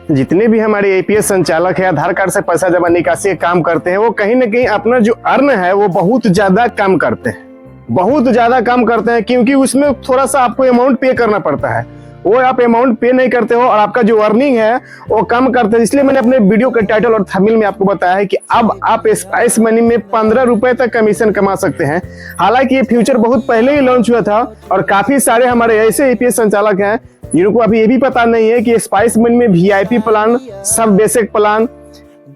जितने भी हमारे एपीएस संचालक है आधार कार्ड से पैसा जमा निकासी काम करते हैं, वो कहीं ना कहीं अपना जो अर्न है वो बहुत ज्यादा कम करते हैं, बहुत ज्यादा कम करते हैं, क्योंकि उसमें थोड़ा सा आपको अमाउंट पे करना पड़ता है। वो आप अमाउंट पे नहीं करते हो और आपका जो अर्निंग है वो कम करते हैं। इसलिए मैंने अपने वीडियो के टाइटल और थंबनेल में आपको बताया है कि अब आप स्पाइस मनी में 15 रुपए तक कमीशन कमा सकते हैं। हालांकि ये फ्यूचर बहुत पहले ही लॉन्च हुआ था और काफी सारे हमारे ऐसे एपीएस संचालक हैं जिनको अभी ये भी पता नहीं है कि स्पाइस मनी में वीआईपी प्लान, सब बेसिक प्लान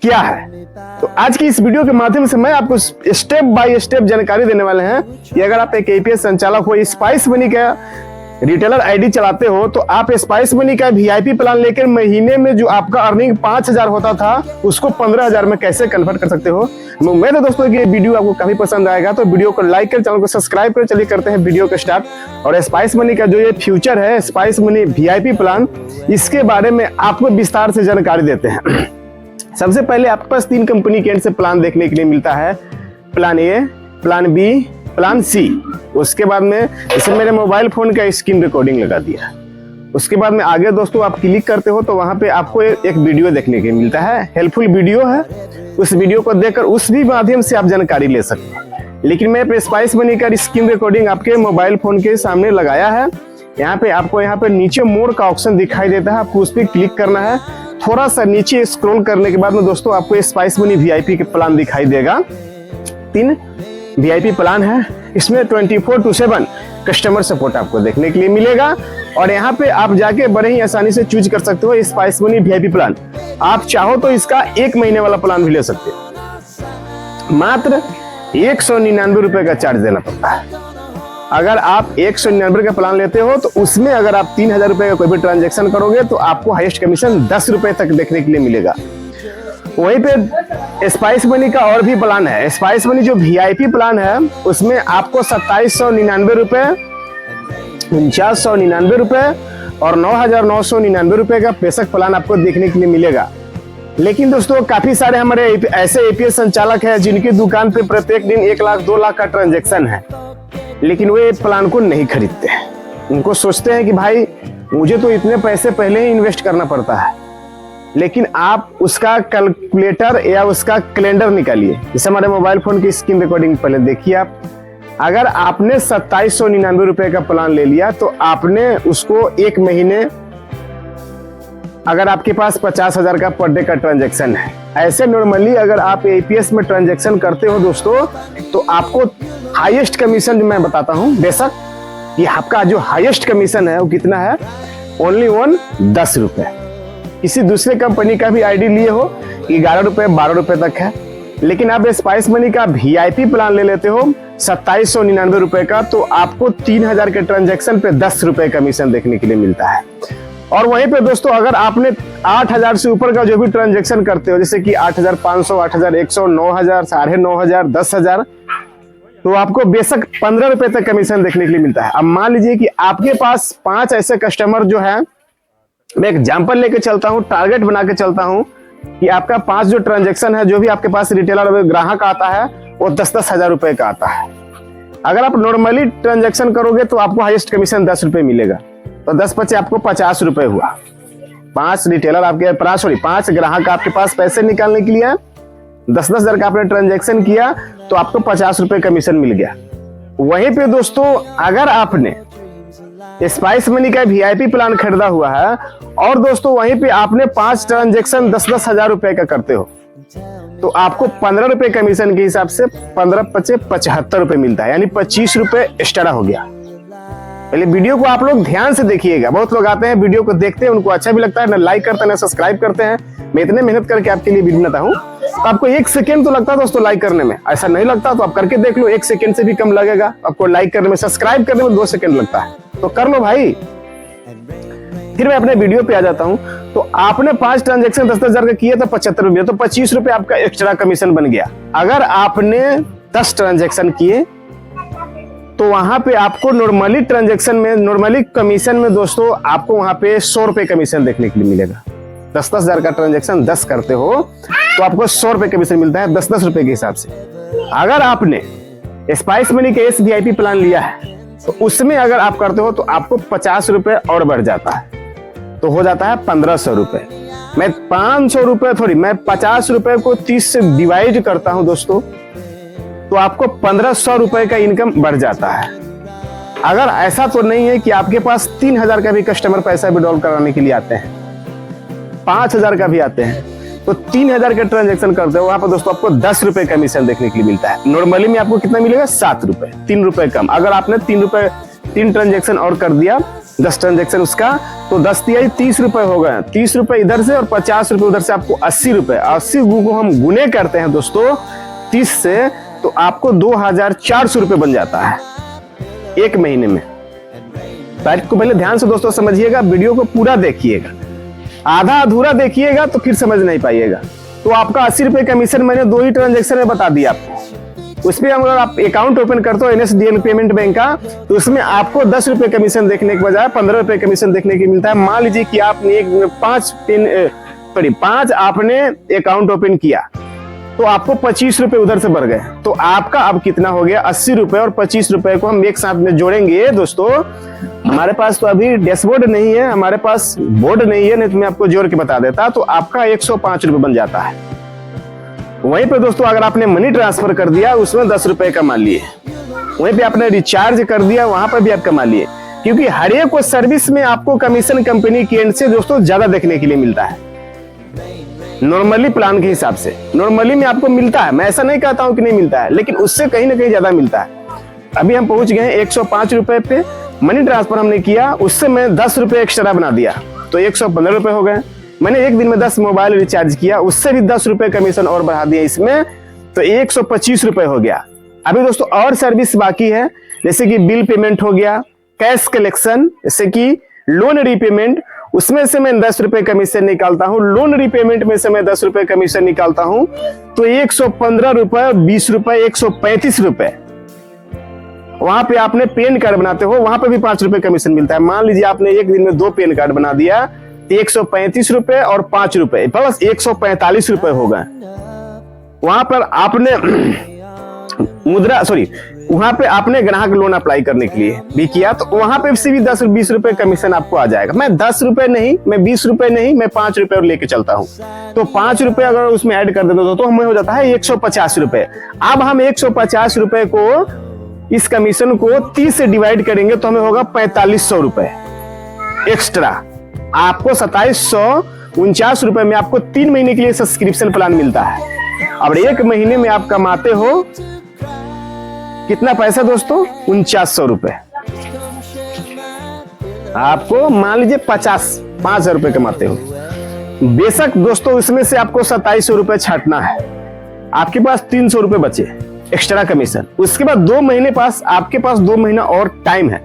क्या है। तो आज की इस वीडियो के माध्यम से मैं आपको स्टेप बाय स्टेप जानकारी देने वाले हैं कि अगर आप एक एपीएस संचालक हो, स्पाइस मनी का रिटेलर आईडी चलाते हो, तो आप स्पाइस मनी का वीआईपी प्लान लेकर महीने में जो आपका अर्निंग 5,000 होता था उसको 15,000 में कैसे कन्वर्ट कर सकते हो। मैं उम्मीद है दोस्तों कि ये वीडियो आपको काफी पसंद आएगा, तो वीडियो को लाइक कर, चैनल को सब्सक्राइब कर। चलिए करते हैं वीडियो को स्टार्ट। और स्पाइस मनी का जो ये फ्यूचर है, स्पाइस मनी वीआईपी प्लान, इसके बारे में आपको विस्तार से जानकारी देते हैं। सबसे पहले आपके पास 3 कंपनी के एंड से प्लान देखने के लिए मिलता है, plan A, plan B, plan C. उसके बाद में जैसे मेरे मोबाइल फोन का स्क्रीन रिकॉर्डिंग लगा दिया। उसके बाद में आगे दोस्तों आप क्लिक करते हो तो वहां पे आपको एक वीडियो देखने के लिए मिलता है, हेल्पफुल वीडियो है। उस वीडियो को देखकर उस भी माध्यम से आप जानकारी ले सकते हैं। लेकिन मैं स्पाइस मनी का स्क्रीन रिकॉर्डिंग आपके मोबाइल फोन के सामने लगाया है। यहाँ पे आपको यहाँ पे नीचे मोड का ऑप्शन दिखाई देता है, आपको उस पर क्लिक करना है। थोड़ा सा नीचे स्क्रॉल करने के बाद में दोस्तों आपको स्पाइस मनी वीआईपी के प्लान दिखाई देगा। 3 वीआईपी प्लान है, इसमें 24/7 कस्टमर सपोर्ट आपको देखने के लिए मिलेगा। और यहाँ पे आप जाके बड़े ही आसानी से चूज कर सकते हो स्पाइस मनी वीआईपी प्लान। आप चाहो तो इसका 1 महीने वाला प्लान भी ले सकते हो। मात्र 199 रुपए का चार्ज देना पड़ता है। अगर आप 199 का प्लान लेते हो तो उसमें अगर आप 3,000 रुपए का कोई भी ट्रांजेक्शन करोगे तो आपको हाईएस्ट कमीशन 10 रुपए तक देखने के लिए मिलेगा। वहीं पे स्पाइस मनी का और भी प्लान है। स्पाइस मनी जो वीआईपी प्लान है उसमें आपको 2799 रुपए, 4999 रुपए और 9,999 रुपए का बेसिक प्लान आपको देखने के लिए मिलेगा। लेकिन दोस्तों काफी सारे हमारे ऐसे एपीएस संचालक हैं जिनकी दुकान पे प्रत्येक दिन 1 लाख 2 लाख का ट्रांजेक्शन है, लेकिन वे प्लान को नहीं खरीदते हैं। उनको सोचते हैं कि भाई मुझे तो इतने पैसे पहले ही इन्वेस्ट करना पड़ता है। लेकिन आप उसका कैलकुलेटर या उसका कैलेंडर निकालिए। जैसे हमारे मोबाइल फोन की स्क्रीन रिकॉर्डिंग पहले देखिए आप। अगर आपने 2799 रुपए का प्लान ले लिया तो आपने उसको 1 महीने, अगर आपके पास 50,000 का पर डे का ट्रांजेक्शन है, ऐसे नॉर्मली अगर आप एपीएस में ट्रांजेक्शन करते हो दोस्तों तो आपको हाईएस्ट कमीशन जो मैं बताता हूं, बेशक ये आपका जो हाईएस्ट कमीशन है वो कितना है, ओनली 10 रुपए। किसी दूसरे कंपनी का भी आईडी लिए हो 11 रुपए 12 रुपए तक है। लेकिन आप स्पाइस मनी का वीआईपी प्लान ले लेते हो 2799 रुपए का, तो आपको 3,000 के ट्रांजेक्शन पे 10 रुपए कमीशन देखने के लिए मिलता है। और वहीं पे दोस्तों अगर आपने 8,000 से ऊपर का जो भी ट्रांजेक्शन करते हो, जैसे कि 8,500, 8,100, 9,000, 9,500, 10,000, तो आपको बेशक 15 रुपए तक कमीशन देखने के लिए मिलता है। अब मान लीजिए कि आपके पास 5 ऐसे कस्टमर जो है, मैं एग्जाम्पल लेके चलता हूं, टारगेट बना के चलता हूं कि आपका 5 जो ट्रांजेक्शन है, जो भी आपके पास रिटेलर ग्राहक आता है वो 10-10 हजार रुपए का आता है। अगर आप नॉर्मली ट्रांजेक्शन करोगे तो आपको हाईएस्ट कमीशन 10 रुपए मिलेगा, तो 10 पचे आपको 50 रुपए हुआ। 5 रिटेलर आपके 5 ग्राहक आपके पास पैसे निकालने के लिए 10-10 हजार का आपने ट्रांजेक्शन किया तो आपको 50 रुपए कमीशन मिल गया। वहीं पे दोस्तों अगर आपने स्पाइस मनी का वीआईपी प्लान खरीदा हुआ है और दोस्तों वहीं पे आपने 5 ट्रांजेक्शन 10-10 हजार रुपए का करते हो तो आपको 15 रुपए कमीशन के हिसाब से 15 पचे 75 रुपए मिलता है, यानी 25 रुपए एक्स्ट्रा हो गया। पहले वीडियो को आप लोग ध्यान से देखिएगा। बहुत लोग आते हैं वीडियो को देखते हैं, उनको अच्छा भी लगता है, ना लाइक करते हैं ना सब्सक्राइब करते हैं। मैं इतने मेहनत करके आपके लिए वीडियो बनाता हूँ, तो आपको 1 सेकंड तो लगता है दोस्तों लाइक करने में। ऐसा नहीं लगता तो आप करके देख लो, 1 सेकंड से भी कम लगेगा आपको लाइक करने में। सब्सक्राइब करने में 2 सेकंड लगता है, तो कर लो भाई। फिर मैं अपने वीडियो पे आ जाता हूं। तो आपने 5 ट्रांजेक्शन 10-10 हजार का किए तो 75 रुपये, तो 25 रुपये आपका एक्स्ट्रा कमीशन बन गया। अगर आपने 10 ट्रांजेक्शन किए तो वहां पे आपको नॉर्मली ट्रांजेक्शन में, नॉर्मली कमीशन में दोस्तों आपको वहां पे 100 रुपए कमीशन देखने के लिए मिलेगा। 10-10 हजार का ट्रांजेक्शन 10 करते हो तो आपको 100 रुपए कमीशन मिलता है 10-10 रुपए के हिसाब से। अगर आपने स्पाइस मनी के वीआईपी प्लान लिया है तो उसमें अगर आप करते हो तो आपको 50 रुपए और बढ़ जाता है, तो हो जाता है 1500 रुपए। मैं 500 रुपए थोड़ी, मैं 50 रुपए को 30 से डिवाइड करता हूं दोस्तों, तो आपको 1500 रुपए का इनकम बढ़ जाता है। अगर ऐसा तो नहीं है कि आपके पास 3000 का भी कस्टमर पैसा विड्रॉल कराने के लिए आते हैं, 5000 का भी आते हैं, तो 3000 का ट्रांजेक्शन करते हो, वहां पर दोस्तों आपको 10 रुपए कमीशन देखने के लिए मिलता है। नॉर्मली में आपको कितना मिलेगा? 7 रुपए, 3 रुपए कम। अगर आपने 3 ट्रांजेक्शन और कर दिया, 10 ट्रांजेक्शन उसका, तो 10 दिया 30 रुपए हो गए। 30 रुपए इधर से और 50 रुपए उधर से, आपको 80 रुपए। 80 को हम गुने करते हैं दोस्तों 30 से, तो आपको 2400 रुपए बन जाता है एक महीने में। तारीख को पहले ध्यान से दोस्तों समझिएगा, वीडियो को पूरा देखिएगा, आधा अधूरा देखिएगा तो फिर समझ नहीं पाइएगा। तो आपका 80 रुपए कमीशन मैंने 2 ही ट्रांजेक्शन में बता दिया आपको। उसमें अगर आप अकाउंट ओपन करते हो NSDL पेमेंट बैंक का, तो उसमें आपको 10 रुपए कमीशन देखने के बजाय 15 रुपए कमीशन देखने को मिलता है। मान लीजिए कि आपने 5 आपने अकाउंट ओपन किया, तो आपको 25 रुपए उधर से बढ़ गए, तो आपका अब कितना हो गया? 80 रुपए। और 25 रुपए को हम एक साथ में जोड़ेंगे दोस्तों। हमारे पास तो अभी डैशबोर्ड नहीं है, हमारे पास बोर्ड नहीं है, नहीं तो मैं आपको जोड़ के बता देता। तो आपका 105 रुपए बन जाता है। वहीं पे दोस्तों अगर आपने मनी ट्रांसफर कर दिया, उसमें 10 रुपए कमा लिए। वहीं पे आपने रिचार्ज कर दिया, वहां पर भी आप कमा लिए। क्योंकि हर एक सर्विस में आपको कमीशन कंपनी की एंड से दोस्तों ज्यादा देखने के लिए मिलता है, नॉर्मली प्लान के हिसाब से। नॉर्मली में आपको मिलता है, मैं ऐसा नहीं कहता हूं कि नहीं मिलता है, लेकिन उससे कहीं ना कहीं ज्यादा मिलता है। अभी हम पहुंच गए 105 रुपए पे। मनी ट्रांसफर हमने किया, उससे मैं 10 रुपए एक्स्ट्रा बना दिया, तो 115 रुपए हो गए। मैंने एक दिन में 10 मोबाइल रिचार्ज किया, उससे भी 10 रुपए कमीशन और बढ़ा दिया इसमें, तो 125 रुपए हो गया। अभी दोस्तों और सर्विस बाकी है, जैसे कि बिल पेमेंट हो गया, कैश कलेक्शन, जैसे कि लोन रीपेमेंट, उसमें से मैं 10 रुपए कमीशन निकालता हूं। लोन रीपेमेंट में से मैं 10 रुपए कमीशन निकालता हूं, तो 115 रुपए, 20 रुपए, 135 रुपए। वहां पे आपने पेन कार्ड बनाते हो, वहां पे भी 5 रुपए कमीशन मिलता है। मान लीजिए आपने एक दिन में 2 पेन कार्ड बना दिया, 135 रुपए और 5 रुपए, बस 145 रुपए हो गए। वहां पर आपने वहां पे आपने ग्राहक लोन अप्लाई करने के लिए भी किया, तो वहां पे से भी 10-20 रुपए कमीशन आपको आ जाएगा। मैं 10 रुपए नहीं, मैं 20 रुपए नहीं, मैं 5 रुपए और लेके चलता हूं, तो 5 रुपए अगर उसमें ऐड कर देते तो हमें हो जाता है 150 रुपए। अब हम 150 रुपए को, इस कमीशन को 30 से डिवाइड करेंगे तो हमें होगा 4500 रुपए एक्स्ट्रा। आपको 2749 रुपए में आपको 3 महीने के लिए सब्सक्रिप्शन प्लान मिलता है। अब 1 महीने में आप कमाते हो कितना पैसा दोस्तों? 4900 रुपए। आपको मान लीजिए 5,000 रुपए कमाते हो, बेशक दोस्तों इसमें से आपको 2700 रुपए छाटना है, आपके पास 300 रुपए बचे एक्स्ट्रा कमीशन। उसके बाद 2 महीने पास, आपके पास 2 महीना और टाइम है,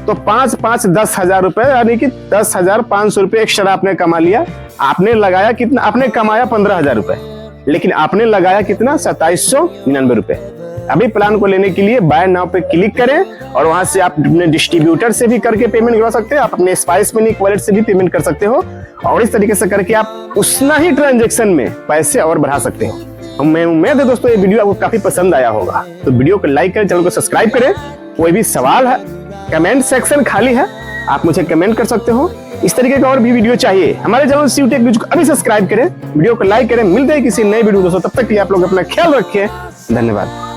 तो 5-5 10,000 रुपए, यानी कि 10,500 रुपए एक्स्ट्रा आपने कमा लिया। आपने लगाया कितना? आपने कमाया 15,000 रुपए, लेकिन आपने लगाया कितना? 2799 रुपए। अभी प्लान को लेने के लिए बाय नाउ पे क्लिक करें और वहां से आप अपने डिस्ट्रीब्यूटर से भी करके पेमेंट करवा सकते हैं, आप अपने स्पाइस मनी वॉलेट से भी पेमेंट कर सकते हो, और इस तरीके से करके आप उतना ही ट्रांजैक्शन में पैसे और बढ़ा सकते हो। मैं उम्मीद है दोस्तों ये वीडियो आपको काफी पसंद आया होगा, तो वीडियो को लाइक करें, चैनल को सब्सक्राइब करें। कोई भी सवाल है, कमेंट सेक्शन खाली है, आप मुझे कमेंट कर सकते हो। इस तरीके का और भी वीडियो चाहिए, हमारे चैनल सीयूटेक वीडियो को अभी सब्सक्राइब करें, वीडियो को लाइक करें। मिलते हैं किसी नए वीडियो दोस्तों, तब तक के लिए आप लोग अपना ख्याल रखें। धन्यवाद।